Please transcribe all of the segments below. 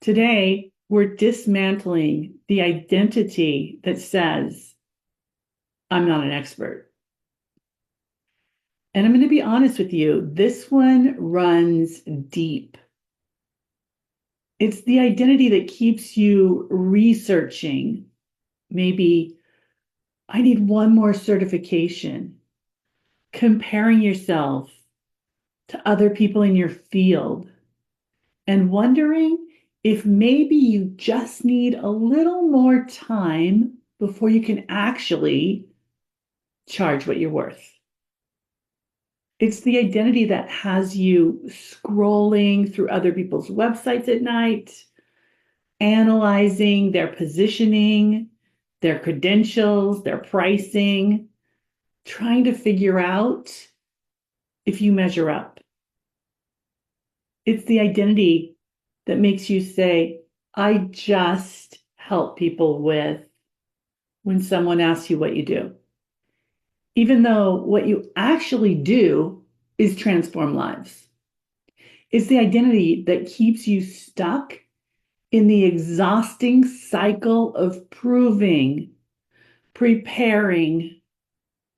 Today, we're dismantling the identity that says, I'm not an expert. And I'm going to be honest with you, this one runs deep. It's the identity that keeps you researching. Maybe I need one more certification, comparing yourself to other people in your field, and wondering if maybe you just need a little more time before you can actually charge what you're worth. It's the identity that has you scrolling through other people's websites at night, analyzing their positioning, their credentials, their pricing, trying to figure out if you measure up. It's the identity that makes you say, I just help people with when someone asks you what you do, even though what you actually do is transform lives. It's the identity that keeps you stuck in the exhausting cycle of proving, preparing,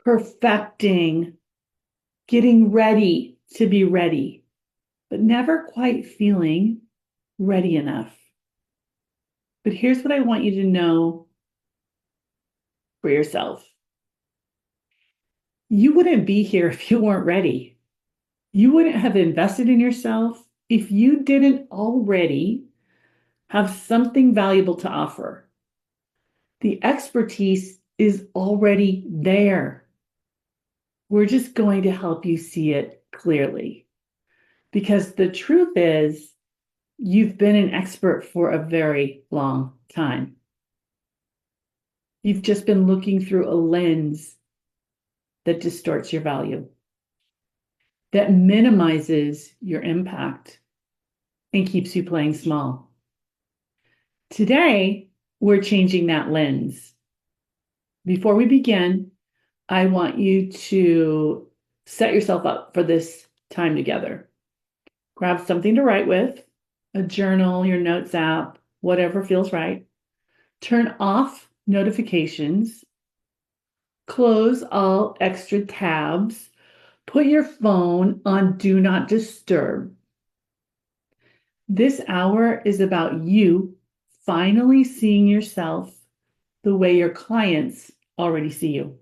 perfecting, getting ready to be ready, but never quite feeling ready enough. But here's what I want you to know for yourself. You wouldn't be here if you weren't ready. You wouldn't have invested in yourself if you didn't already have something valuable to offer. The expertise is already there. We're just going to help you see it clearly. Because the truth is, you've been an expert for a very long time. You've just been looking through a lens that distorts your value, that minimizes your impact, and keeps you playing small. Today, we're changing that lens. Before we begin, I want you to set yourself up for this time together. Grab something to write with, a journal, your notes app, whatever feels right. Turn off notifications. Close all extra tabs. Put your phone on Do Not Disturb. This hour is about you finally seeing yourself the way your clients already see you.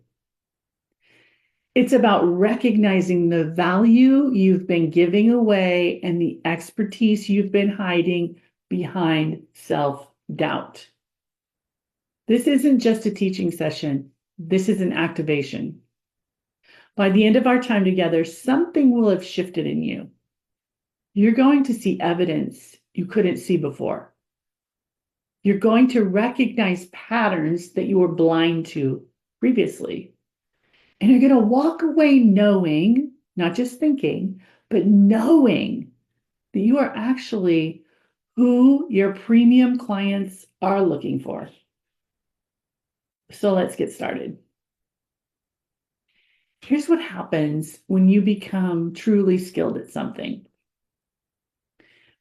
It's about recognizing the value you've been giving away and the expertise you've been hiding behind self-doubt. This isn't just a teaching session. This is an activation. By the end of our time together, something will have shifted in you. You're going to see evidence you couldn't see before. You're going to recognize patterns that you were blind to previously. And you're going to walk away knowing, not just thinking, but knowing that you are actually who your premium clients are looking for. So let's get started. Here's what happens when you become truly skilled at something.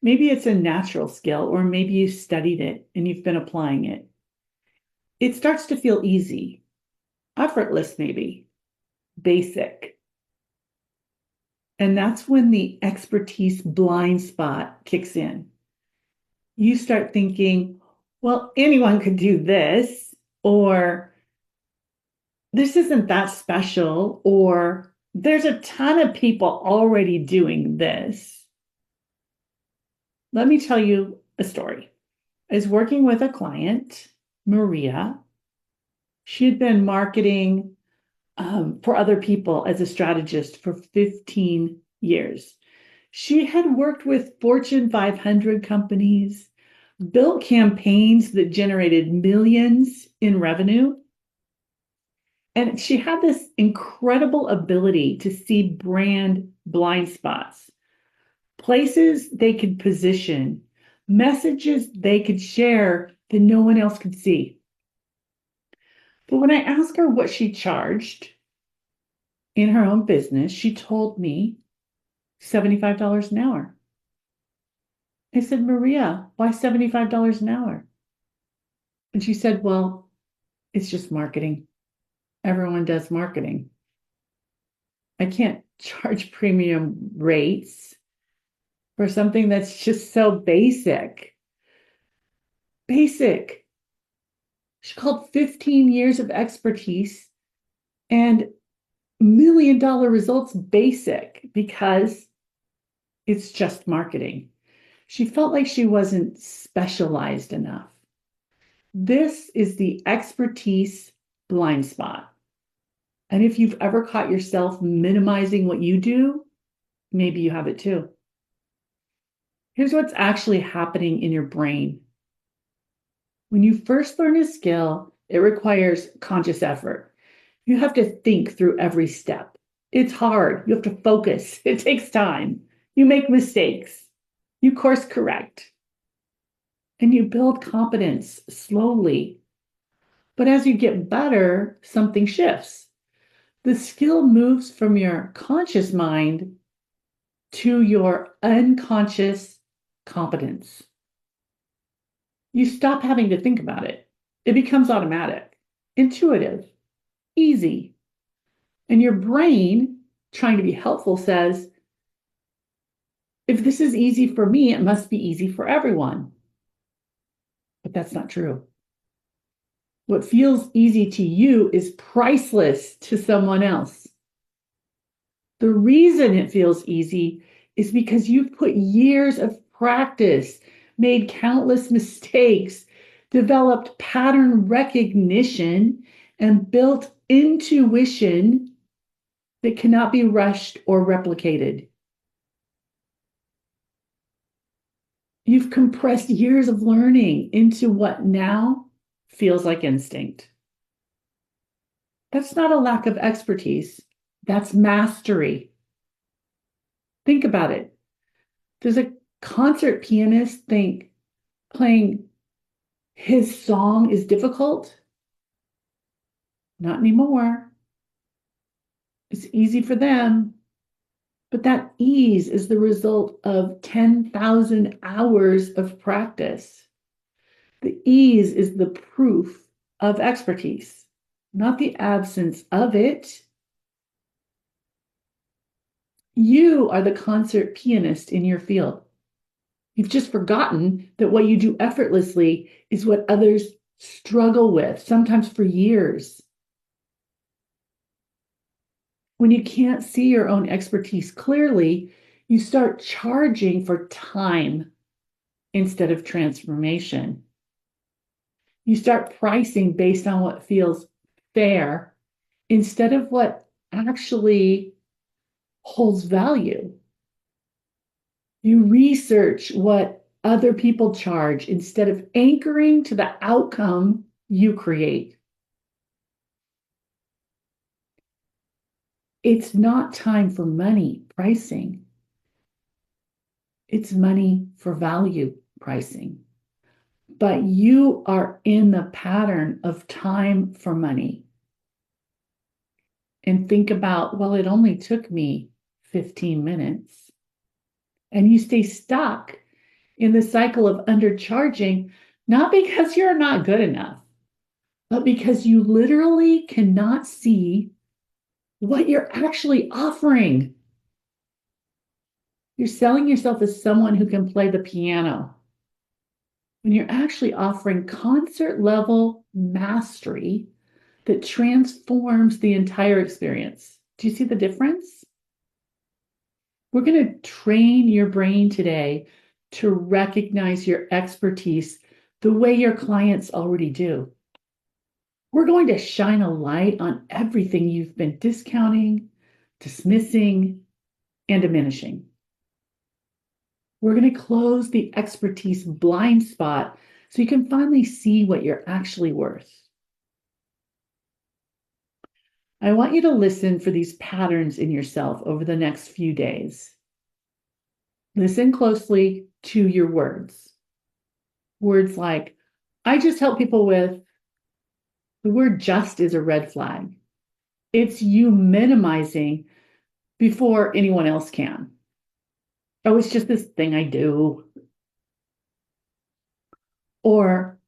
Maybe it's a natural skill, or maybe you studied it and you've been applying it. It starts to feel easy, effortless maybe, basic. And that's when the expertise blind spot kicks in. You start thinking, well, anyone could do this, or this isn't that special, or there's a ton of people already doing this. Let me tell you a story. I was working with a client, Maria. She had been marketing for other people as a strategist for 15 years. She had worked with Fortune 500 companies, built campaigns that generated millions in revenue. And she had this incredible ability to see brand blind spots, places they could position, messages they could share that no one else could see. But when I asked her what she charged in her own business, she told me $75 an hour. I said, Maria, why $75 an hour? And she said, well, it's just marketing. Everyone does marketing. I can't charge premium rates for something that's just so basic. Basic. She called 15 years of expertise and $1 million results basic because it's just marketing. She felt like she wasn't specialized enough. This is the expertise blind spot. And if you've ever caught yourself minimizing what you do, maybe you have it too. Here's what's actually happening in your brain. When you first learn a skill, it requires conscious effort. You have to think through every step. It's hard. You have to focus. It takes time. You make mistakes. You course correct. And you build competence slowly. But as you get better, something shifts. The skill moves from your conscious mind to your unconscious competence. You stop having to think about it. It becomes automatic, intuitive, easy. And your brain, trying to be helpful, says, if this is easy for me, it must be easy for everyone. But that's not true. What feels easy to you is priceless to someone else. The reason it feels easy is because you've put years of practice, made countless mistakes, developed pattern recognition, and built intuition that cannot be rushed or replicated. You've compressed years of learning into what now feels like instinct. That's not a lack of expertise. That's mastery. Think about it. Does a concert pianist think playing his song is difficult? Not anymore. It's easy for them. But that ease is the result of 10,000 hours of practice. The ease is the proof of expertise, not the absence of it. You are the concert pianist in your field. You've just forgotten that what you do effortlessly is what others struggle with, sometimes for years. When you can't see your own expertise clearly, you start charging for time instead of transformation. You start pricing based on what feels fair instead of what actually holds value. You research what other people charge instead of anchoring to the outcome you create. It's not time for money pricing. It's money for value pricing. But you are in the pattern of time for money. And think about, well, it only took me 15 minutes. And you stay stuck in the cycle of undercharging, not because you're not good enough, but because you literally cannot see what you're actually offering. You're selling yourself as someone who can play the piano when you're actually offering concert level mastery that transforms the entire experience. Do you see the difference? We're going to train your brain today to recognize your expertise the way your clients already do. We're going to shine a light on everything you've been discounting, dismissing, and diminishing. We're going to close the expertise blind spot so you can finally see what you're actually worth. I want you to listen for these patterns in yourself over the next few days. Listen closely to your words. Words like, I just help people with, the word just is a red flag. It's you minimizing before anyone else can. Oh, it's just this thing I do. Or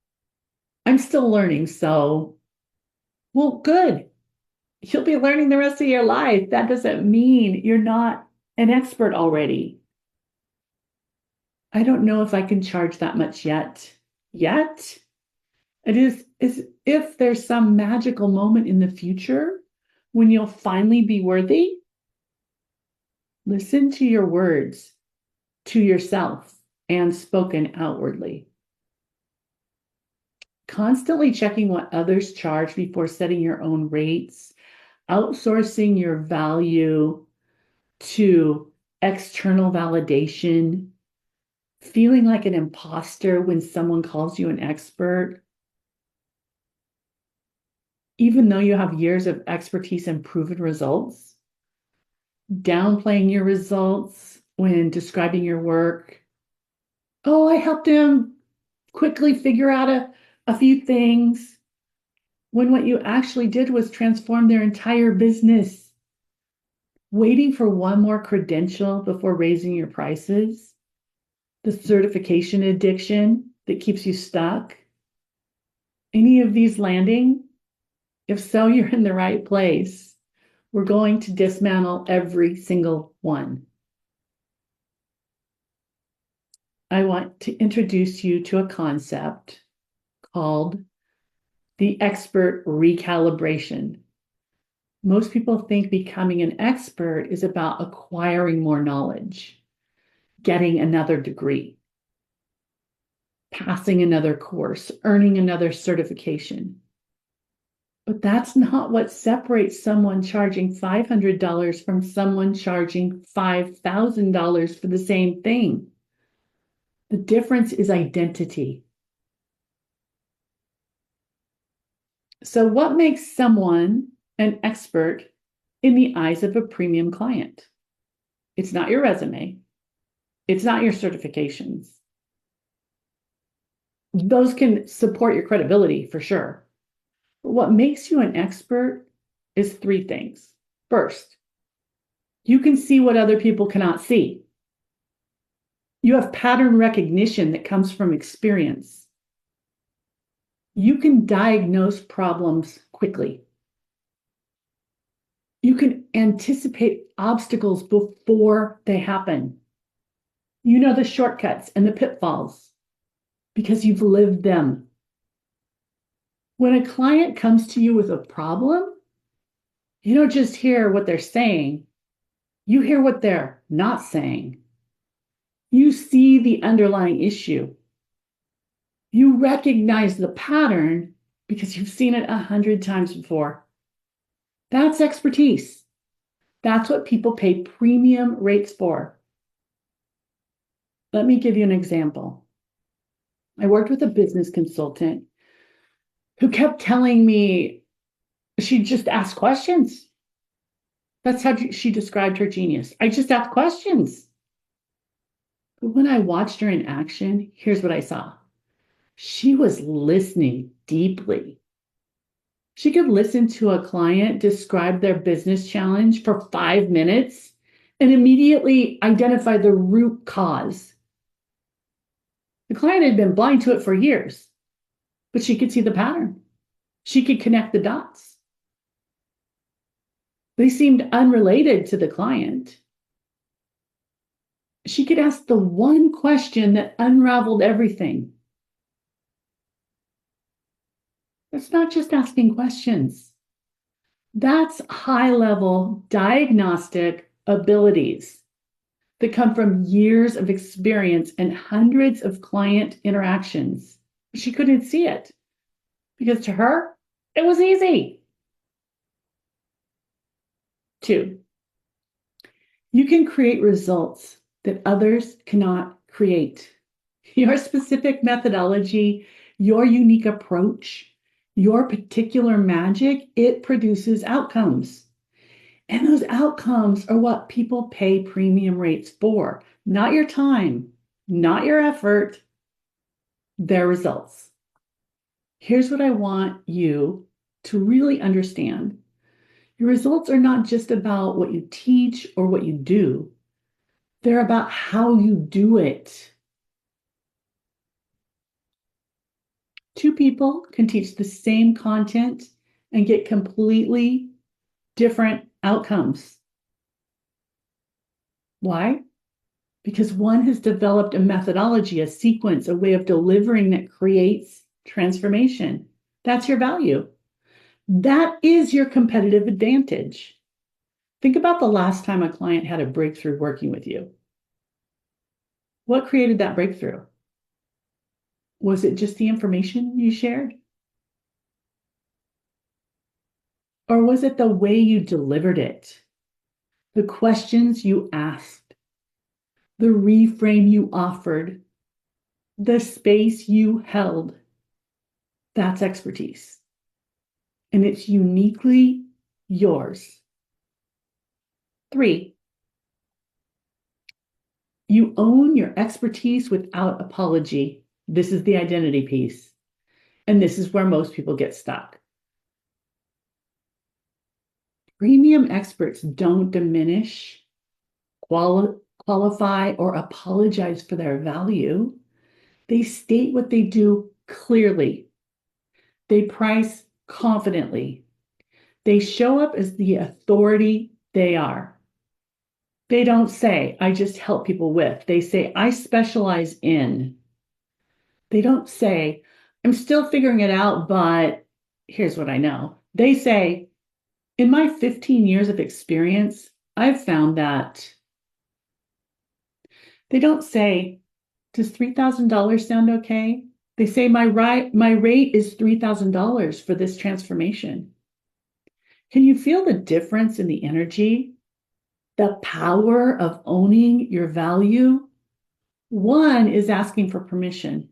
I'm still learning, so, well, good. You'll be learning the rest of your life. That doesn't mean you're not an expert already. I don't know if I can charge that much yet. Yet, it is as if there's some magical moment in the future when you'll finally be worthy. Listen to your words to yourself and spoken outwardly. Constantly checking what others charge before setting your own rates, outsourcing your value to external validation, feeling like an imposter when someone calls you an expert, even though you have years of expertise and proven results, downplaying your results when describing your work. Oh, I helped him quickly figure out a few things, when what you actually did was transform their entire business. Waiting for one more credential before raising your prices, the certification addiction that keeps you stuck. Any of these landing? If so, you're in the right place. We're going to dismantle every single one. I want to introduce you to a concept called the expert recalibration. Most people think becoming an expert is about acquiring more knowledge, getting another degree, passing another course, earning another certification. But that's not what separates someone charging $500 from someone charging $5,000 for the same thing. The difference is identity. So, what makes someone an expert in the eyes of a premium client? It's not your resume, it's not your certifications. Those can support your credibility for sure. But what makes you an expert is three things. First, you can see what other people cannot see. You have pattern recognition that comes from experience. You can diagnose problems quickly. You can anticipate obstacles before they happen. You know the shortcuts and the pitfalls because you've lived them. When a client comes to you with a problem, you don't just hear what they're saying, you hear what they're not saying. You see the underlying issue. You recognize the pattern because you've seen it 100 times before. That's expertise. That's what people pay premium rates for. Let me give you an example. I worked with a business consultant who kept telling me she just asked questions. That's how she described her genius. I just asked questions. But when I watched her in action, here's what I saw. She was listening deeply. She could listen to a client describe their business challenge for 5 minutes and immediately identify the root cause. The client had been blind to it for years, but she could see the pattern. She could connect the dots. They seemed unrelated to the client. She could ask the one question that unraveled everything. That's not just asking questions. That's high-level diagnostic abilities that come from years of experience and hundreds of client interactions. She couldn't see it because to her, it was easy. 2, you can create results that others cannot create. Your specific methodology, your unique approach, your particular magic, it produces outcomes. And those outcomes are what people pay premium rates for, not your time, not your effort, their results. Here's what I want you to really understand. Your results are not just about what you teach or what you do. They're about how you do it. Two people can teach the same content and get completely different outcomes. Why? Because one has developed a methodology, a sequence, a way of delivering that creates transformation. That's your value. That is your competitive advantage. Think about the last time a client had a breakthrough working with you. What created that breakthrough? Was it just the information you shared? Or was it the way you delivered it? The questions you asked, the reframe you offered, the space you held? That's expertise. And it's uniquely yours. 3, you own your expertise without apology. This is the identity piece. And this is where most people get stuck. Premium experts don't diminish, qualify, or apologize for their value. They state what they do clearly. They price confidently. They show up as the authority they are. They don't say, I just help people with. They say, I specialize in. They don't say, I'm still figuring it out, but here's what I know. They say, in my 15 years of experience, I've found that. They don't say, does $3,000 sound okay? They say, my rate is $3,000 for this transformation. Can you feel the difference in the energy? The power of owning your value? One is asking for permission.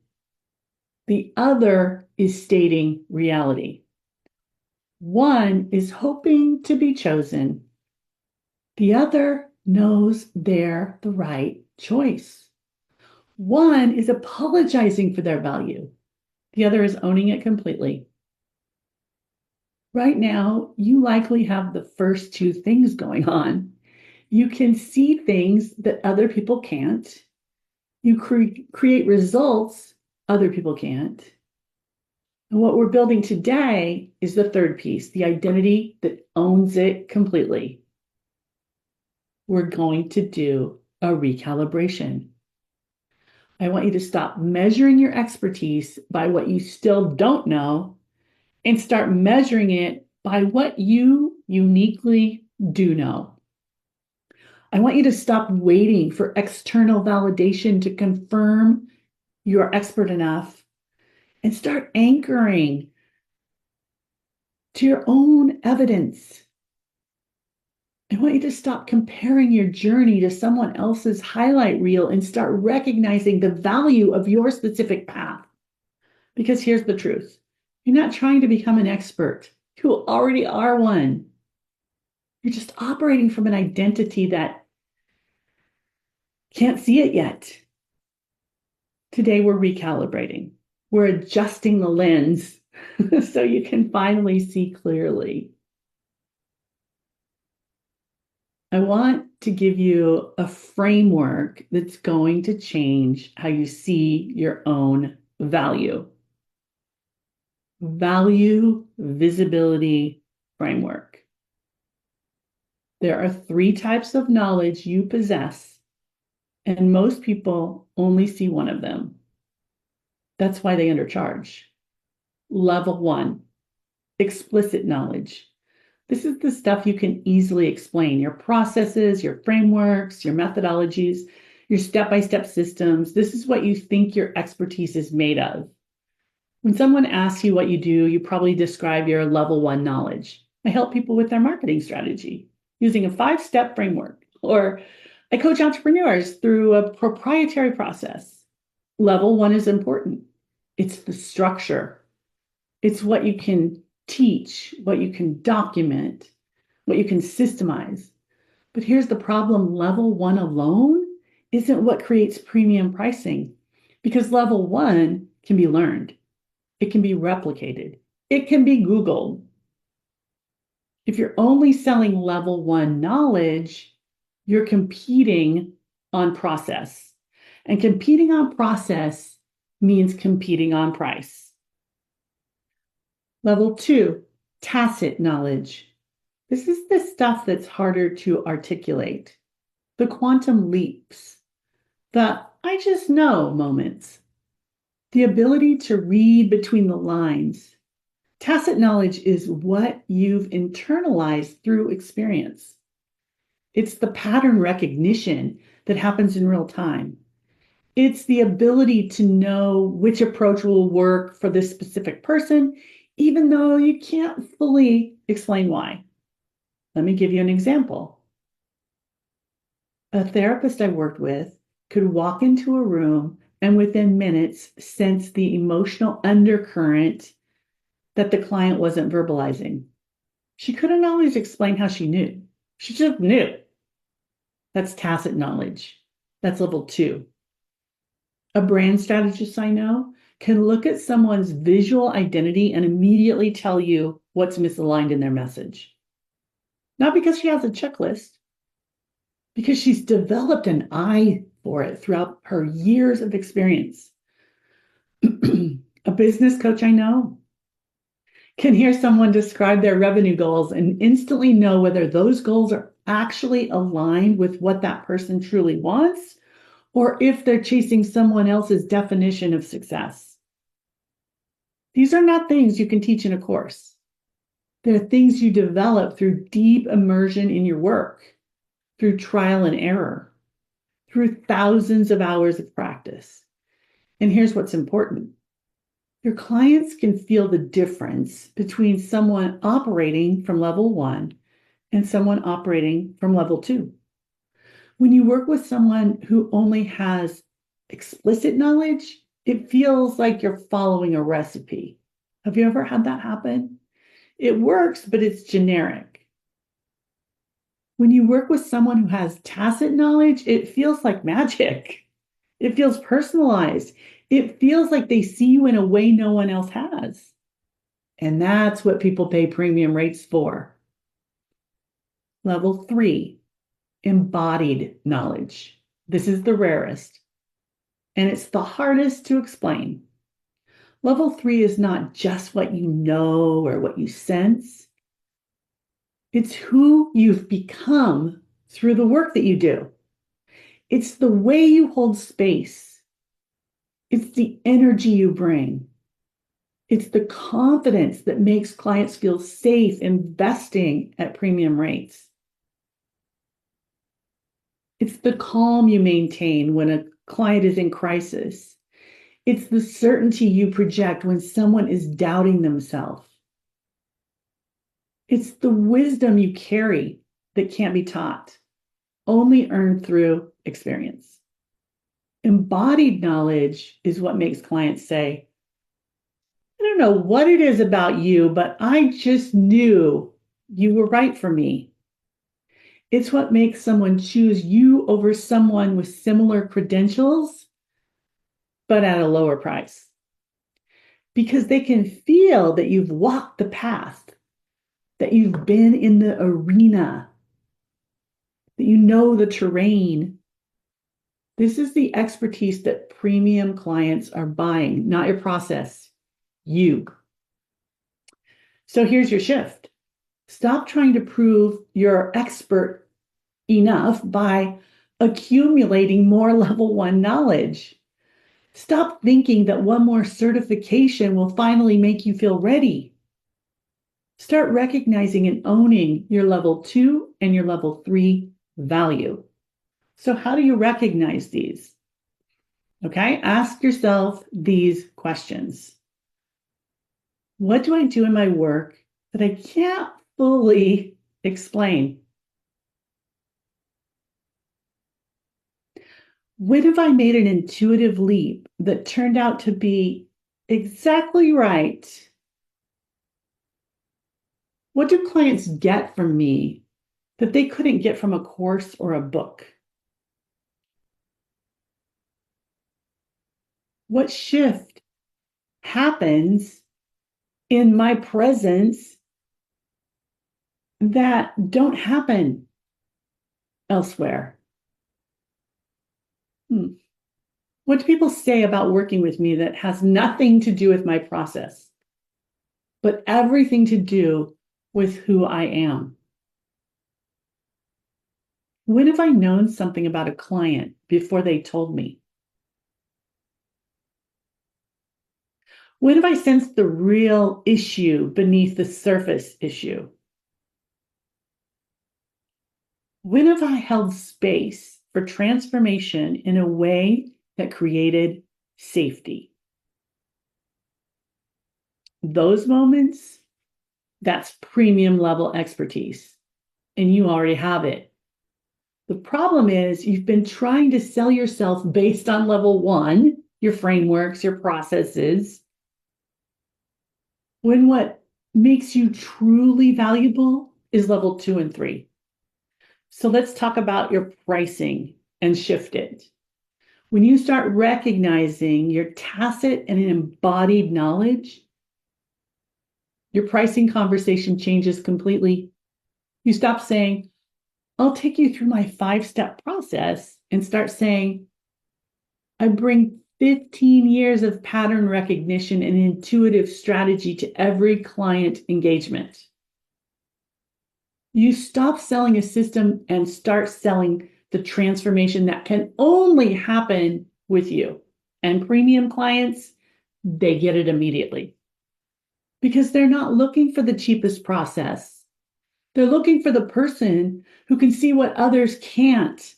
The other is stating reality. One is hoping to be chosen. The other knows they're the right choice. One is apologizing for their value. The other is owning it completely. Right now, you likely have the first two things going on. You can see things that other people can't. You create results other people can't. And what we're building today is the third piece, the identity that owns it completely. We're going to do a recalibration. I want you to stop measuring your expertise by what you still don't know and start measuring it by what you uniquely do know. I want you to stop waiting for external validation to confirm you're expert enough and start anchoring to your own evidence. I want you to stop comparing your journey to someone else's highlight reel and start recognizing the value of your specific path. Because here's the truth. You're not trying to become an expert. You already are one. You're just operating from an identity that can't see it yet. Today, we're recalibrating. We're adjusting the lens so you can finally see clearly. I want to give you a framework that's going to change how you see your own value. Value visibility framework. There are 3 types of knowledge you possess, and most people only see one of them. That's why they undercharge. Level 1, explicit knowledge. This is the stuff you can easily explain, your processes, your frameworks, your methodologies, your step-by-step systems. This is what you think your expertise is made of. When someone asks you what you do, you probably describe your level 1 knowledge. I help people with their marketing strategy using a 5-step framework, or I coach entrepreneurs through a proprietary process. Level 1 is important. It's the structure. It's what you can teach, what you can document, what you can systemize. But here's the problem. Level 1 alone isn't what creates premium pricing, because level 1 can be learned. It can be replicated. It can be Googled. If you're only selling level 1 knowledge, you're competing on process. And competing on process means competing on price. Level 2, tacit knowledge. This is the stuff that's harder to articulate. The quantum leaps, the I just know moments, the ability to read between the lines. Tacit knowledge is what you've internalized through experience. It's the pattern recognition that happens in real time. It's the ability to know which approach will work for this specific person, even though you can't fully explain why. Let me give you an example. A therapist I worked with could walk into a room and within minutes sense the emotional undercurrent that the client wasn't verbalizing. She couldn't always explain how she knew. She just knew. That's tacit knowledge. That's level 2. A brand strategist I know can look at someone's visual identity and immediately tell you what's misaligned in their message. Not because she has a checklist, because she's developed an eye for it throughout her years of experience. A business coach I know can hear someone describe their revenue goals and instantly know whether those goals are actually aligned with what that person truly wants or if they're chasing someone else's definition of success. These are not things you can teach in a course. They're things you develop through deep immersion in your work, through trial and error, through thousands of hours of practice. And here's what's important. Your clients can feel the difference between someone operating from level 1 and someone operating from level 2. When you work with someone who only has explicit knowledge, it feels like you're following a recipe. Have you ever had that happen? It works, but it's generic. When you work with someone who has tacit knowledge, it feels like magic. It feels personalized. It feels like they see you in a way no one else has. And that's what people pay premium rates for. Level 3, embodied knowledge. This is the rarest, and it's the hardest to explain. Level 3 is not just what you know or what you sense. It's who you've become through the work that you do. It's the way you hold space. It's the energy you bring. It's the confidence that makes clients feel safe investing at premium rates. It's the calm you maintain when a client is in crisis. It's the certainty you project when someone is doubting themselves. It's the wisdom you carry that can't be taught, only earned through experience. Embodied knowledge is what makes clients say, I don't know what it is about you, but I just knew you were right for me. It's what makes someone choose you over someone with similar credentials, but at a lower price. Because they can feel that you've walked the path, that you've been in the arena, that you know the terrain. This is the expertise that premium clients are buying, not your process, you. So here's your shift. Stop trying to prove you're expert enough by accumulating more level 1 knowledge. Stop thinking that one more certification will finally make you feel ready. Start recognizing and owning your level 2 and your level 3 value. So how do you recognize these? Okay, ask yourself these questions. What do I do in my work that I can't fully explain? When have I made an intuitive leap that turned out to be exactly right? What do clients get from me that they couldn't get from a course or a book? What shift happens in my presence that don't happen elsewhere? What do people say about working with me that has nothing to do with my process? but everything to do with who I am. When have I known something about a client before they told me? When have I sensed the real issue beneath the surface issue? When have I held space for transformation in a way that created safety? Those moments, that's premium level expertise, and you already have it. The problem is you've been trying to sell yourself based on level one, your frameworks, your processes, when what makes you truly valuable is level 2 and 3. So let's talk about your pricing and shift it. When you start recognizing your tacit and embodied knowledge, your pricing conversation changes completely. You stop saying, I'll take you through my 5-step process, and start saying, I bring 15 years of pattern recognition and intuitive strategy to every client engagement. You stop selling a system and start selling the transformation that can only happen with you. And premium clients, they get it immediately because they're not looking for the cheapest process. They're looking for the person who can see what others can't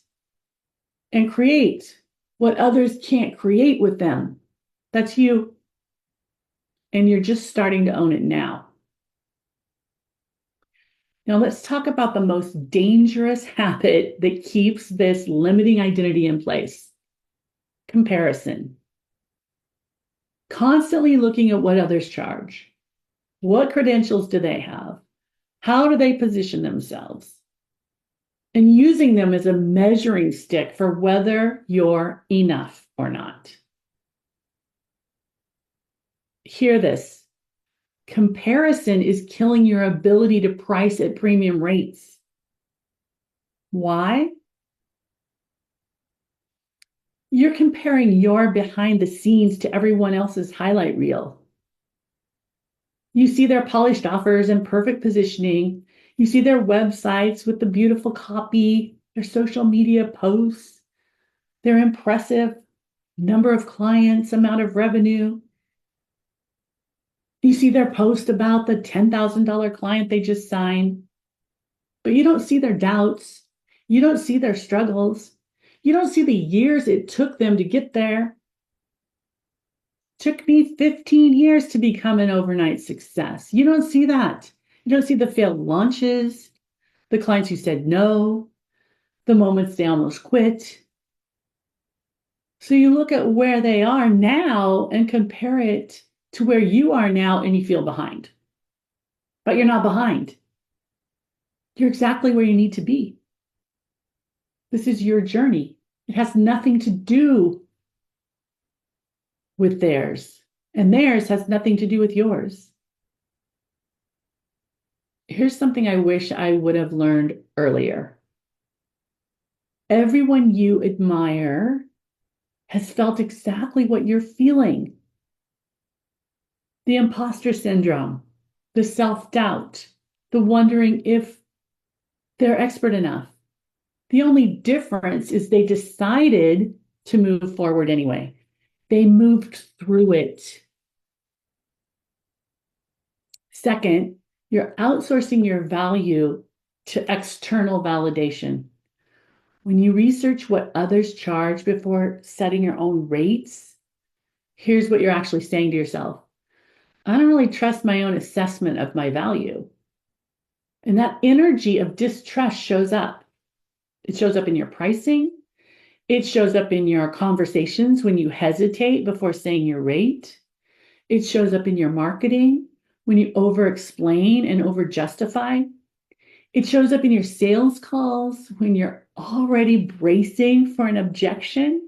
and create what others can't create with them. That's you. And you're just starting to own it now. Now, let's talk about the most dangerous habit that keeps this limiting identity in place: comparison. Constantly looking at what others charge. What credentials do they have? How do they position themselves? And using them as a measuring stick for whether you're enough or not. Hear this. Comparison is killing your ability to price at premium rates. Why? You're comparing your behind the scenes to everyone else's highlight reel. You see their polished offers and perfect positioning. You see their websites with the beautiful copy, their social media posts, their impressive number of clients, amount of revenue. You see their post about the $10,000 client they just signed, but you don't see their doubts. You don't see their struggles. You don't see the years it took them to get there. It took me 15 years to become an overnight success. You don't see that. You don't see the failed launches, the clients who said no, the moments they almost quit. So you look at where they are now and compare it to where you are now, and you feel behind. But you're not behind. You're exactly where you need to be. This is your journey. It has nothing to do with theirs, and theirs has nothing to do with yours. Here's something I wish I would have learned earlier. Everyone you admire has felt exactly what you're feeling. The imposter syndrome, the self-doubt, the wondering if they're expert enough. The only difference is they decided to move forward anyway. They moved through it. Second, you're outsourcing your value to external validation. When you research what others charge before setting your own rates, here's what you're actually saying to yourself. I don't really trust my own assessment of my value. And that energy of distrust shows up. It shows up in your pricing. It shows up in your conversations when you hesitate before saying your rate. It shows up in your marketing when you over-explain and over-justify. It shows up in your sales calls when you're already bracing for an objection.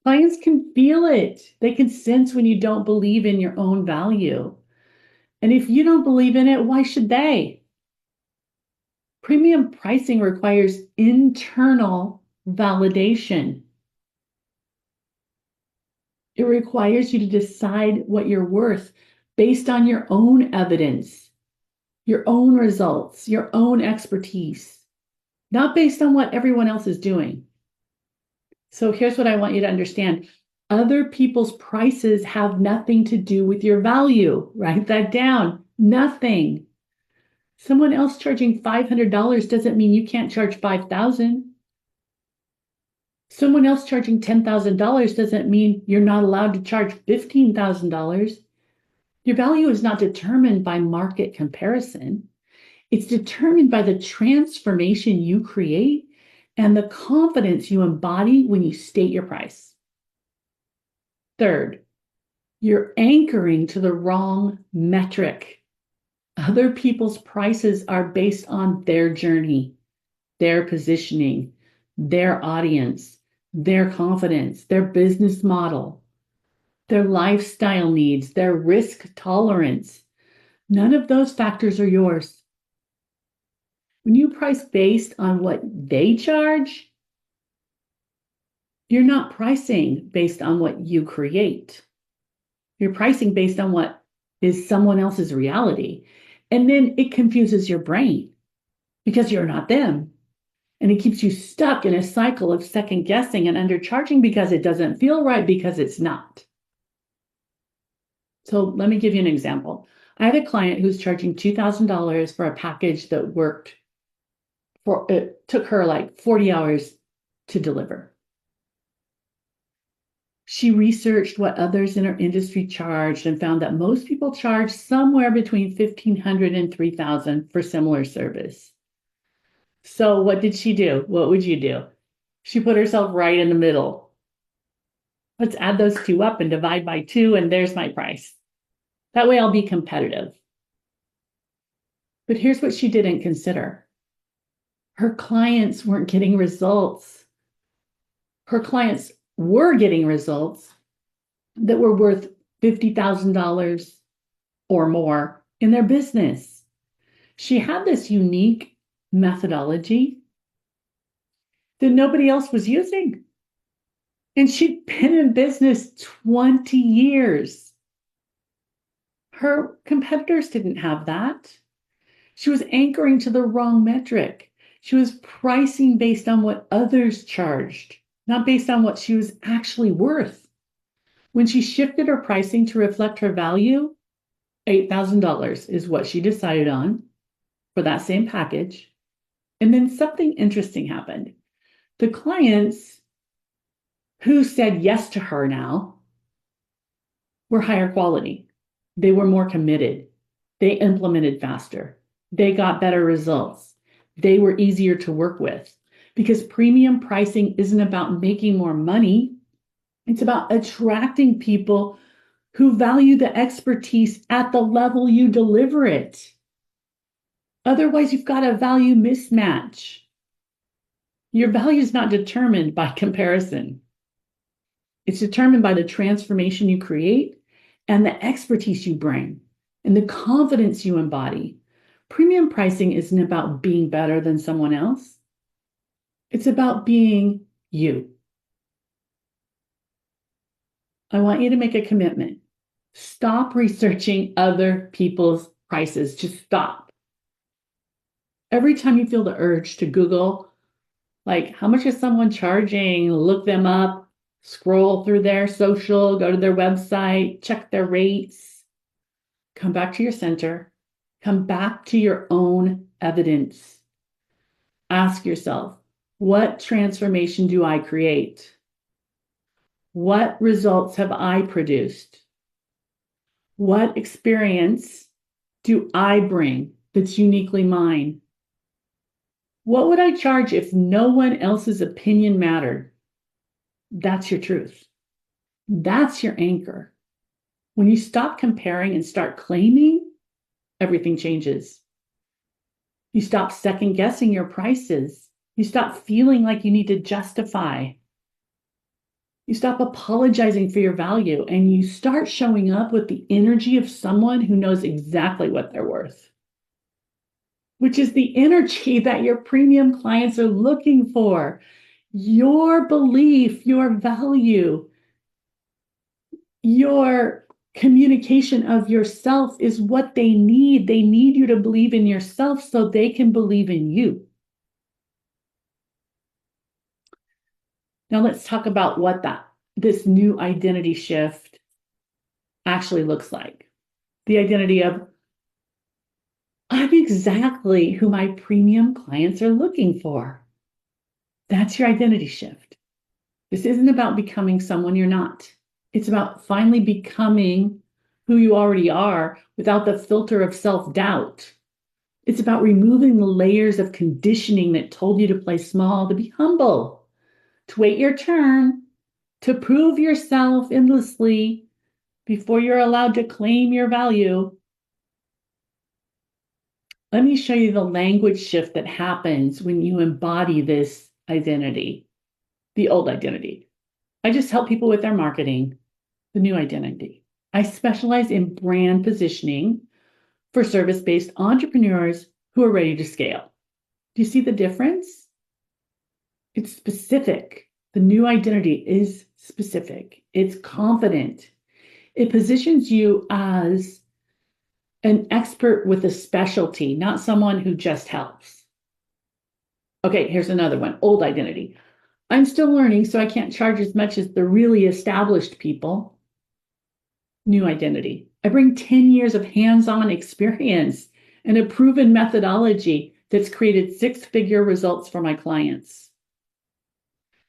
Clients can feel it. They can sense when you don't believe in your own value. And if you don't believe in it, why should they? Premium pricing requires internal validation. It requires you to decide what you're worth based on your own evidence, your own results, your own expertise, not based on what everyone else is doing. So here's what I want you to understand. Other people's prices have nothing to do with your value. Write that down. Nothing. Someone else charging $500 doesn't mean you can't charge $5,000. Someone else charging $10,000 doesn't mean you're not allowed to charge $15,000. Your value is not determined by market comparison. It's determined by the transformation you create and the confidence you embody when you state your price. Third, you're anchoring to the wrong metric. Other people's prices are based on their journey, their positioning, their audience, their confidence, their business model, their lifestyle needs, their risk tolerance. None of those factors are yours. When you price based on what they charge, you're not pricing based on what you create. You're pricing based on what is someone else's reality. And then it confuses your brain because you're not them. And it keeps you stuck in a cycle of second guessing and undercharging because it doesn't feel right because it's not. So let me give you an example. I have a client who's charging $2,000 for a package that worked it took her like 40 hours to deliver. She researched what others in her industry charged and found that most people charge somewhere between $1,500 and $3,000 for similar service. So what did she do? What would you do? She put herself right in the middle. Let's add those two up and divide by 2, and there's my price. That way I'll be competitive. But here's what she didn't consider. Her clients weren't getting results. Her clients were getting results that were worth $50,000 or more in their business. She had this unique methodology that nobody else was using. And she'd been in business 20 years. Her competitors didn't have that. She was anchoring to the wrong metric. She was pricing based on what others charged, not based on what she was actually worth. When she shifted her pricing to reflect her value, $8,000 is what she decided on for that same package. And then something interesting happened. The clients who said yes to her now were higher quality. They were more committed. They implemented faster. They got better results. They were easier to work with because premium pricing isn't about making more money. It's about attracting people who value the expertise at the level you deliver it. Otherwise, you've got a value mismatch. Your value is not determined by comparison. It's determined by the transformation you create and the expertise you bring and the confidence you embody. Premium pricing isn't about being better than someone else. It's about being you. I want you to make a commitment. Stop researching other people's prices. Just stop. Every time you feel the urge to Google, like, how much is someone charging? Look them up, scroll through their social, go to their website, check their rates. Come back to your center. Come back to your own evidence. Ask yourself, what transformation do I create? What results have I produced? What experience do I bring that's uniquely mine? What would I charge if no one else's opinion mattered? That's your truth. That's your anchor. When you stop comparing and start claiming, everything changes. You stop second guessing your prices. You stop feeling like you need to justify. You stop apologizing for your value and you start showing up with the energy of someone who knows exactly what they're worth, which is the energy that your premium clients are looking for. Your belief, your value, your Communication of yourself is what they need. They need you to believe in yourself so they can believe in you. Now let's talk about what this new identity shift actually looks like. The identity of, I'm exactly who my premium clients are looking for. That's your identity shift. This isn't about becoming someone you're not. It's about finally becoming who you already are without the filter of self-doubt. It's about removing the layers of conditioning that told you to play small, to be humble, to wait your turn, to prove yourself endlessly before you're allowed to claim your value. Let me show you the language shift that happens when you embody this identity, the old identity. I just help people with their marketing, the new identity. I specialize in brand positioning for service-based entrepreneurs who are ready to scale. Do you see the difference? It's specific. The new identity is specific. It's confident. It positions you as an expert with a specialty, not someone who just helps. Okay, here's another one, old identity. I'm still learning, so I can't charge as much as the really established people. New identity. I bring 10 years of hands-on experience and a proven methodology that's created six-figure results for my clients.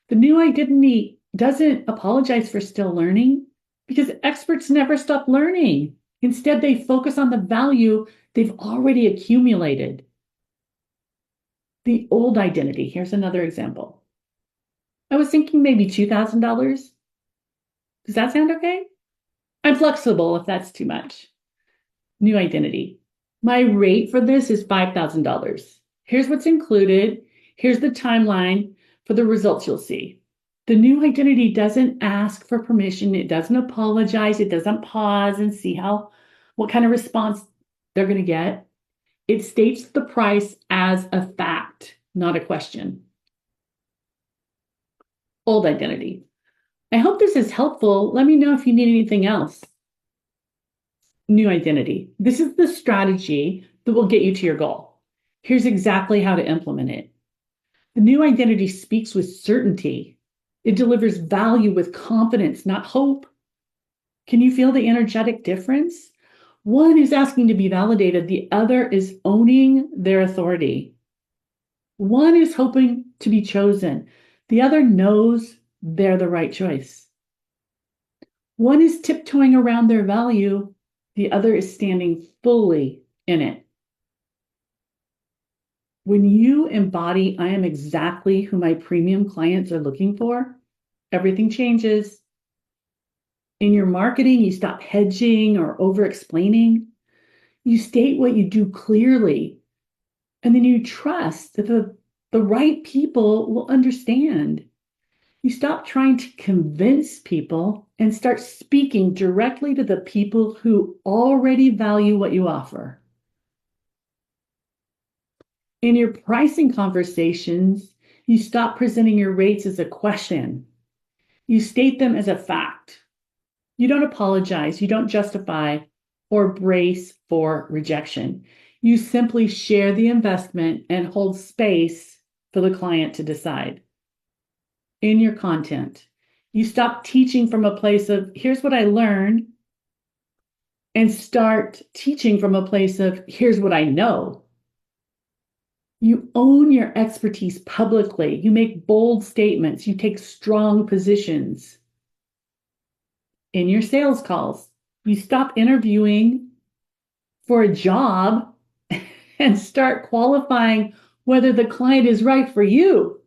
The new identity doesn't apologize for still learning because experts never stop learning. Instead, they focus on the value they've already accumulated. The old identity. Here's another example. I was thinking maybe $2,000. Does that sound okay? I'm flexible if that's too much. New identity. My rate for this is $5,000. Here's what's included. Here's the timeline for the results you'll see. The new identity doesn't ask for permission. It doesn't apologize. It doesn't pause and see what kind of response they're going to get. It states the price as a fact, not a question. Old identity. I hope this is helpful. Let me know if you need anything else. New identity. This is the strategy that will get you to your goal. Here's exactly how to implement it. The new identity speaks with certainty. It delivers value with confidence, not hope. Can you feel the energetic difference? One is asking to be validated. The other is owning their authority. One is hoping to be chosen. The other knows they're the right choice. One is tiptoeing around their value. The other is standing fully in it. When you embody, I am exactly who my premium clients are looking for, everything changes. In your marketing, you stop hedging or over-explaining. You state what you do clearly, and then you trust that the right people will understand. You stop trying to convince people and start speaking directly to the people who already value what you offer. In your pricing conversations, you stop presenting your rates as a question. You state them as a fact. You don't apologize, you don't justify or brace for rejection. You simply share the investment and hold space for the client to decide. In your content, you stop teaching from a place of, here's what I learned, and start teaching from a place of, here's what I know. You own your expertise publicly. You make bold statements. You take strong positions. In your sales calls, you stop interviewing for a job and start qualifying whether the client is right for you.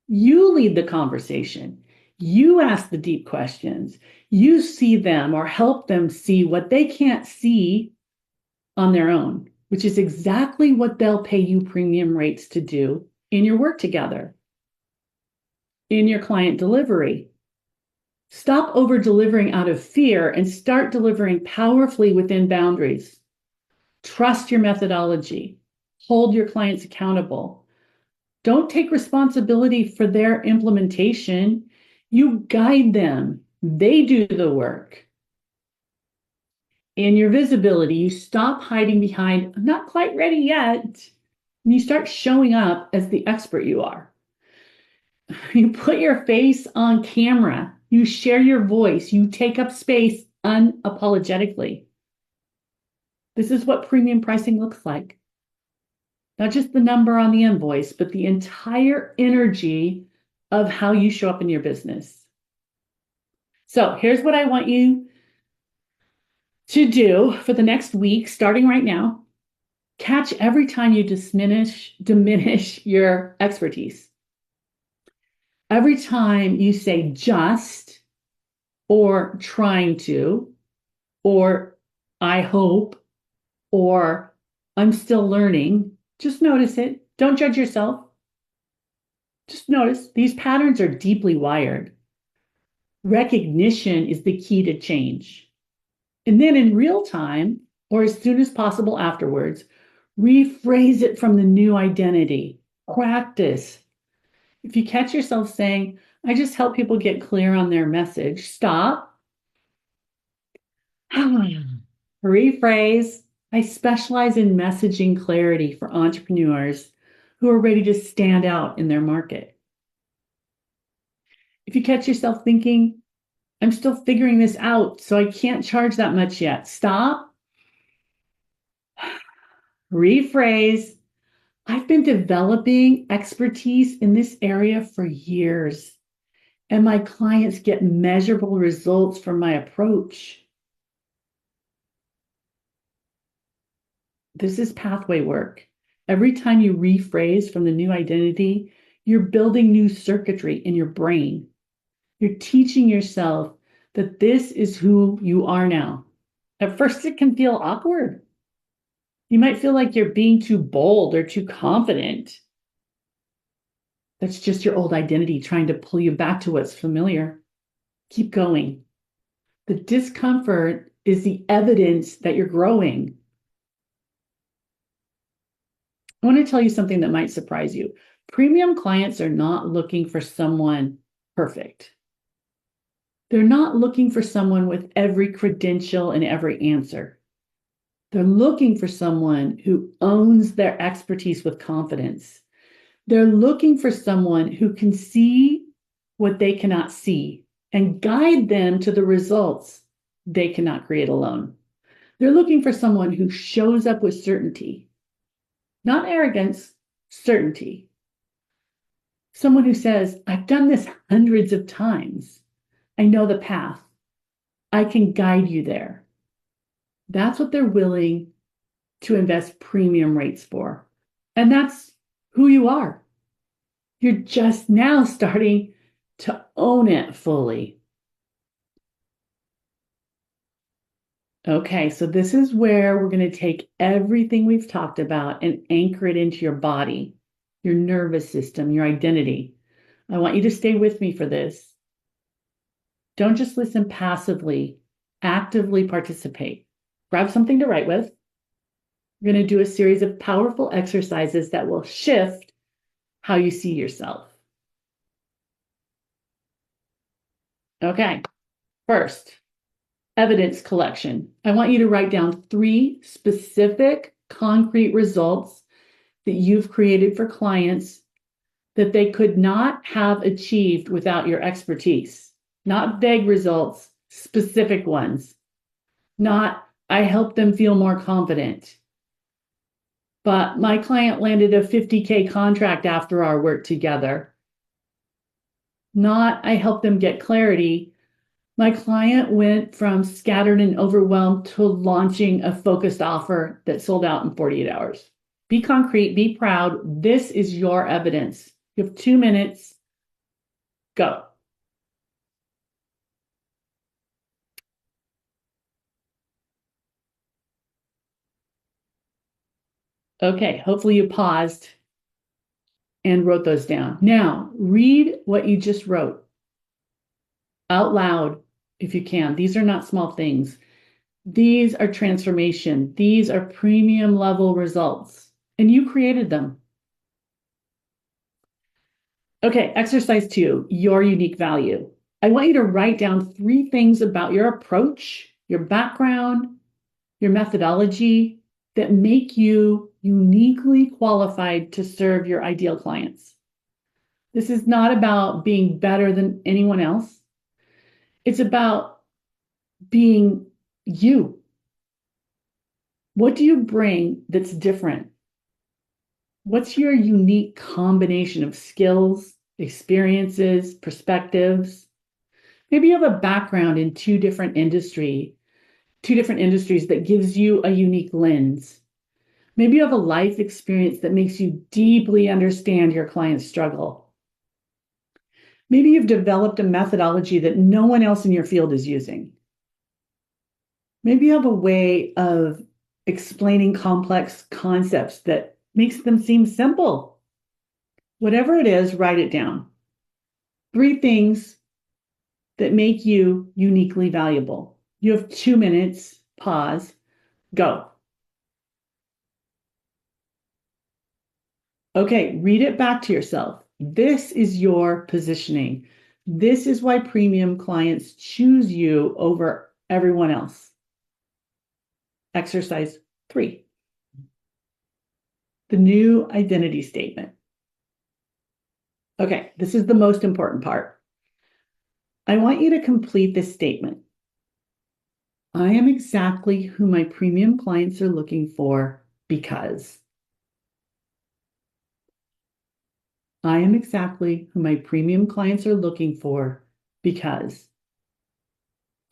You lead the conversation. You ask the deep questions. You see them or help them see what they can't see on their own, which is exactly what they'll pay you premium rates to do in your work together. In your client delivery, stop over-delivering out of fear and start delivering powerfully within boundaries. Trust your methodology. Hold your clients accountable. Don't take responsibility for their implementation. You guide them. They do the work. In your visibility, you stop hiding behind, I'm not quite ready yet. And you start showing up as the expert you are. You put your face on camera, you share your voice, you take up space unapologetically. This is what premium pricing looks like. Not just the number on the invoice, but the entire energy of how you show up in your business. So here's what I want you to do for the next week, starting right now. Catch every time you diminish your expertise. Every time you say just, or trying to, or I hope, or I'm still learning, just notice it. Don't judge yourself. Just notice these patterns are deeply wired. Recognition is the key to change. And then in real time, or as soon as possible afterwards, rephrase it from the new identity. Practice. If you catch yourself saying, I just help people get clear on their message, stop. Rephrase. I specialize in messaging clarity for entrepreneurs who are ready to stand out in their market. If you catch yourself thinking, I'm still figuring this out, so I can't charge that much yet, stop. Rephrase. I've been developing expertise in this area for years, and my clients get measurable results from my approach. This is pathway work. Every time you rephrase from the new identity, you're building new circuitry in your brain. You're teaching yourself that this is who you are now. At first, it can feel awkward. You might feel like you're being too bold or too confident. That's just your old identity trying to pull you back to what's familiar. Keep going. The discomfort is the evidence that you're growing. I want to tell you something that might surprise you. Premium clients are not looking for someone perfect. They're not looking for someone with every credential and every answer. They're looking for someone who owns their expertise with confidence. They're looking for someone who can see what they cannot see and guide them to the results they cannot create alone. They're looking for someone who shows up with certainty, not arrogance, certainty. Someone who says, I've done this hundreds of times. I know the path. I can guide you there. That's what they're willing to invest premium rates for. And that's who you are. You're just now starting to own it fully. Okay, so this is where we're going to take everything we've talked about and anchor it into your body, your nervous system, your identity. I want you to stay with me for this. Don't just listen passively, actively participate. Grab something to write with. We're going to do a series of powerful exercises that will shift how you see yourself. Okay, first, evidence collection. I want you to write down 3 specific concrete results that you've created for clients that they could not have achieved without your expertise. Not vague results, specific ones. Not, I helped them feel more confident. But my client landed a $50K contract after our work together. Not, I helped them get clarity. My client went from scattered and overwhelmed to launching a focused offer that sold out in 48 hours. Be concrete, be proud. This is your evidence. You have 2 minutes. Go. Okay, hopefully you paused and wrote those down. Now, read what you just wrote out loud if you can. These are not small things. These are transformation. These are premium level results, and you created them. Okay, exercise 2, your unique value. I want you to write down 3 things about your approach, your background, your methodology that make you uniquely qualified to serve your ideal clients. This is not about being better than anyone else. It's about being you. What do you bring that's different? What's your unique combination of skills, experiences, perspectives? Maybe you have a background in two different industries that gives you a unique lens. Maybe you have a life experience that makes you deeply understand your client's struggle. Maybe you've developed a methodology that no one else in your field is using. Maybe you have a way of explaining complex concepts that makes them seem simple. Whatever it is, write it down. 3 things that make you uniquely valuable. You have 2 minutes, pause, go. Okay, read it back to yourself. This is your positioning. This is why premium clients choose you over everyone else. Exercise 3. The new identity statement. Okay, this is the most important part. I want you to complete this statement. I am exactly who my premium clients are looking for because. I am exactly who my premium clients are looking for because.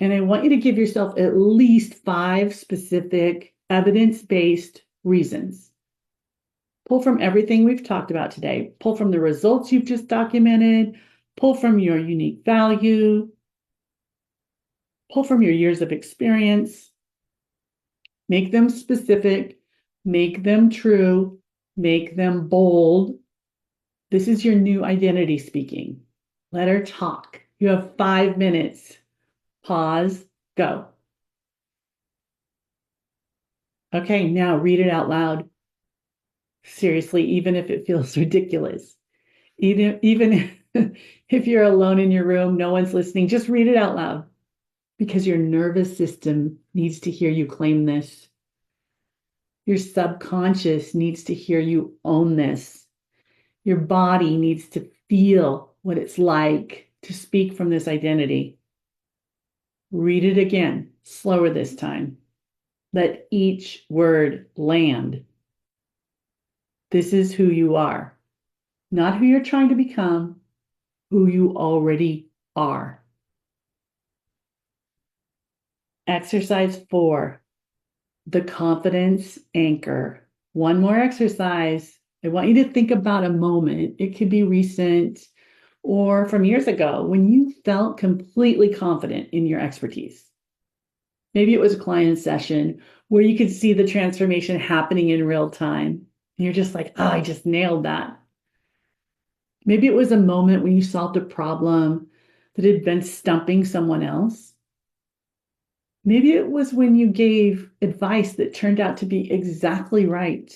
And I want you to give yourself at least 5 specific evidence-based reasons. Pull from everything we've talked about today. Pull from the results you've just documented. Pull from your unique value. Pull from your years of experience. Make them specific. Make them true. Make them bold. This is your new identity speaking. Let her talk. You have 5 minutes. Pause. Go. Okay, now read it out loud. Seriously, even if it feels ridiculous. Even if you're alone in your room, no one's listening, just read it out loud because your nervous system needs to hear you claim this. Your subconscious needs to hear you own this. Your body needs to feel what it's like to speak from this identity. Read it again, slower this time. Let each word land. This is who you are, not who you're trying to become, who you already are. Exercise 4, the confidence anchor. One more exercise. I want you to think about a moment. It could be recent or from years ago when you felt completely confident in your expertise. Maybe it was a client session where you could see the transformation happening in real time. And you're just like, oh, I just nailed that. Maybe it was a moment when you solved a problem that had been stumping someone else. Maybe it was when you gave advice that turned out to be exactly right.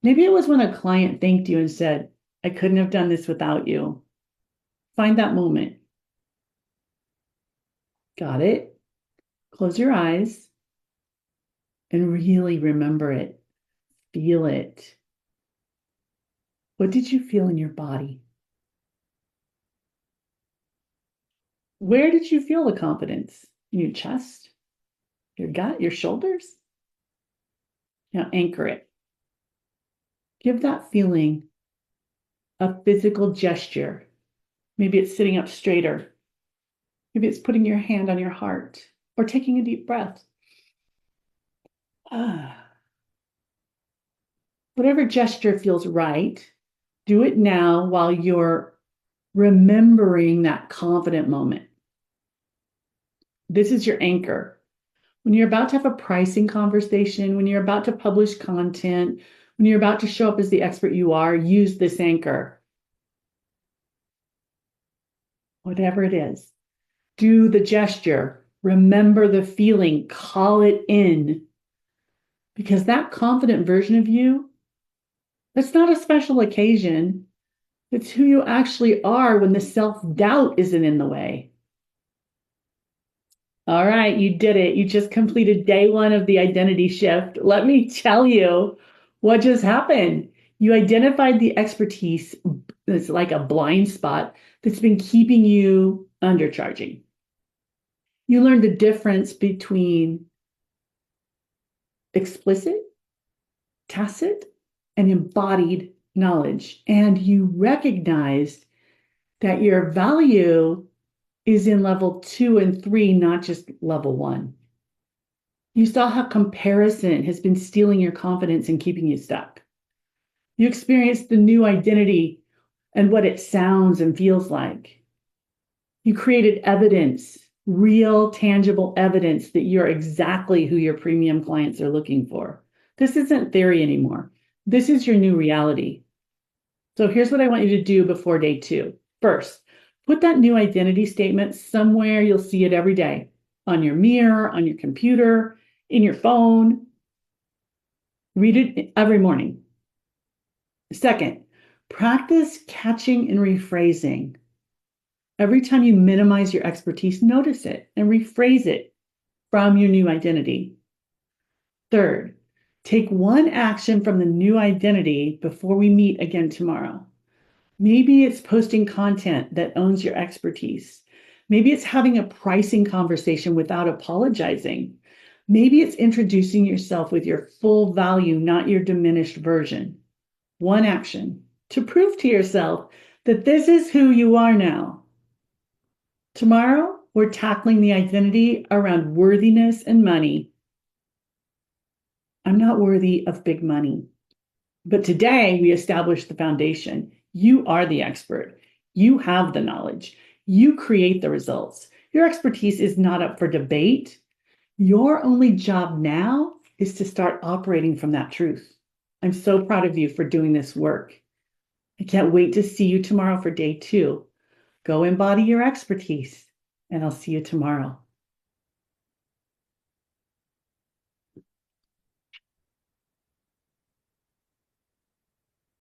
Maybe it was when a client thanked you and said, I couldn't have done this without you. Find that moment. Got it? Close your eyes and really remember it. Feel it. What did you feel in your body? Where did you feel the confidence? In your chest? Your gut? Your shoulders? Now anchor it. Give that feeling a physical gesture. Maybe it's sitting up straighter. Maybe it's putting your hand on your heart or taking a deep breath. Whatever gesture feels right, do it now while you're remembering that confident moment. This is your anchor. When you're about to have a pricing conversation, when you're about to publish content, when you're about to show up as the expert you are, use this anchor. Whatever it is, do the gesture, remember the feeling, call it in. Because that confident version of you, that's not a special occasion. It's who you actually are when the self-doubt isn't in the way. All right, you did it. You just completed day one of the identity shift. Let me tell you what just happened. You identified the expertise that's like a blind spot that's been keeping you undercharging. You learned the difference between explicit, tacit, and embodied knowledge. And you recognized that your value is in level 2 and 3, not just level 1. You saw how comparison has been stealing your confidence and keeping you stuck. You experienced the new identity and what it sounds and feels like. You created evidence, real, tangible evidence that you're exactly who your premium clients are looking for. This isn't theory anymore. This is your new reality. So here's what I want you to do before day 2. First, put that new identity statement somewhere you'll see it every day, on your mirror, on your computer, in your phone. Read it every morning. Second, practice catching and rephrasing. Every time you minimize your expertise, notice it and rephrase it from your new identity. Third, take one action from the new identity before we meet again tomorrow. Maybe it's posting content that owns your expertise. Maybe it's having a pricing conversation without apologizing. Maybe it's introducing yourself with your full value, not your diminished version. One action to prove to yourself that this is who you are now. Tomorrow, we're tackling the identity around worthiness and money. I'm not worthy of big money. But today, we established the foundation. You are the expert. You have the knowledge. You create the results. Your expertise is not up for debate. Your only job now is to start operating from that truth. I'm so proud of you for doing this work. I can't wait to see you tomorrow for day 2. Go embody your expertise, and I'll see you tomorrow.